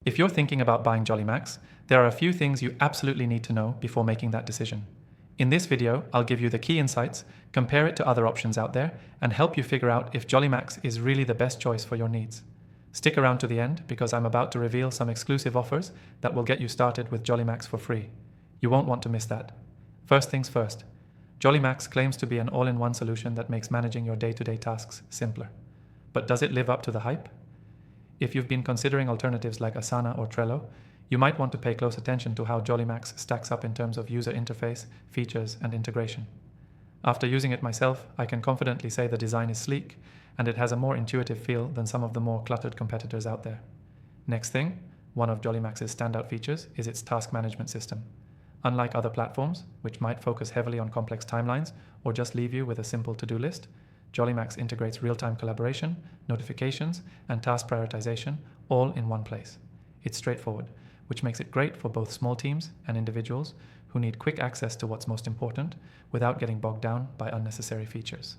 If you're thinking about buying JollyMax, there are a few things you absolutely need to know before making that decision. In this video, I'll give you the key insights, compare it to other options out there, and help you figure out if JollyMax is really the best choice for your needs. Stick around to the end because I'm about to reveal some exclusive offers that will get you started with JollyMax for free. You won't want to miss that. First things first, JollyMax claims to be an all-in-one solution that makes managing your day-to-day tasks simpler. But does it live up to the hype? If you've been considering alternatives like Asana or Trello, you might want to pay close attention to how JollyMax stacks up in terms of user interface, features, and integration. After using it myself, I can confidently say the design is sleek, and it has a more intuitive feel than some of the more cluttered competitors out there. Next thing, one of JollyMax's standout features is its task management system. Unlike other platforms, which might focus heavily on complex timelines or just leave you with a simple to-do list, JollyMax integrates real-time collaboration, notifications, and task prioritization all in one place. It's straightforward, which makes it great for both small teams and individuals who need quick access to what's most important without getting bogged down by unnecessary features.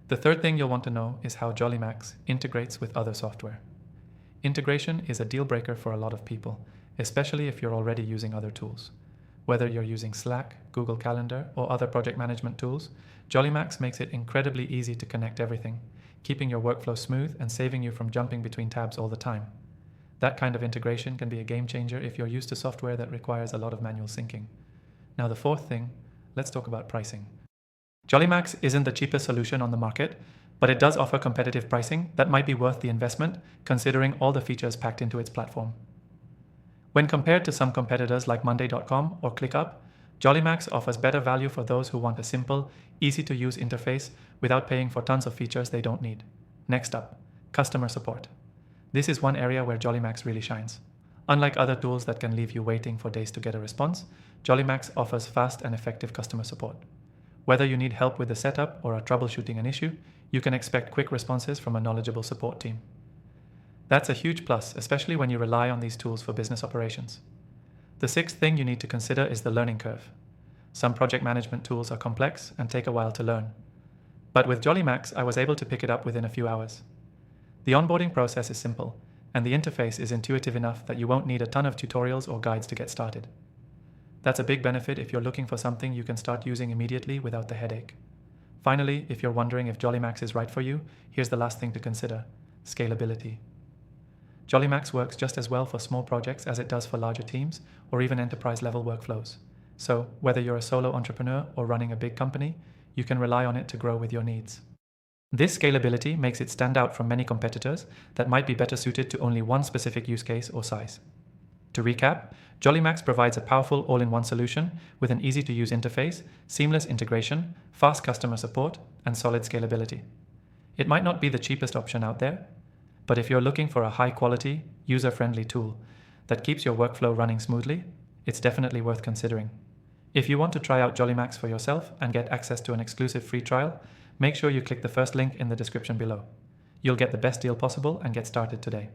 The third thing you'll want to know is how JollyMax integrates with other software. Integration is a deal breaker for a lot of people, especially if you're already using other tools. Whether you're using Slack, Google Calendar, or other project management tools, JollyMax makes it incredibly easy to connect everything, keeping your workflow smooth and saving you from jumping between tabs all the time. That kind of integration can be a game changer if you're used to software that requires a lot of manual syncing. Now the fourth thing, let's talk about pricing. JollyMax isn't the cheapest solution on the market, but it does offer competitive pricing that might be worth the investment considering all the features packed into its platform. When compared to some competitors like Monday.com or ClickUp, JollyMax offers better value for those who want a simple, easy-to-use interface without paying for tons of features they don't need. Next up, customer support. This is one area where JollyMax really shines. Unlike other tools that can leave you waiting for days to get a response, JollyMax offers fast and effective customer support. Whether you need help with the setup or are troubleshooting an issue, you can expect quick responses from a knowledgeable support team. That's a huge plus, especially when you rely on these tools for business operations. The sixth thing you need to consider is the learning curve. Some project management tools are complex and take a while to learn. But with JollyMax, I was able to pick it up within a few hours. The onboarding process is simple, and the interface is intuitive enough that you won't need a ton of tutorials or guides to get started. That's a big benefit if you're looking for something you can start using immediately without the headache. Finally, if you're wondering if JollyMax is right for you, here's the last thing to consider: scalability. JollyMax works just as well for small projects as it does for larger teams or even enterprise-level workflows. So, whether you're a solo entrepreneur or running a big company, you can rely on it to grow with your needs. This scalability makes it stand out from many competitors that might be better suited to only one specific use case or size. To recap, JollyMax provides a powerful all-in-one solution with an easy-to-use interface, seamless integration, fast customer support, and solid scalability. It might not be the cheapest option out there, but if you're looking for a high-quality, user-friendly tool that keeps your workflow running smoothly, it's definitely worth considering. If you want to try out JollyMax for yourself and get access to an exclusive free trial, make sure you click the first link in the description below. You'll get the best deal possible and get started today.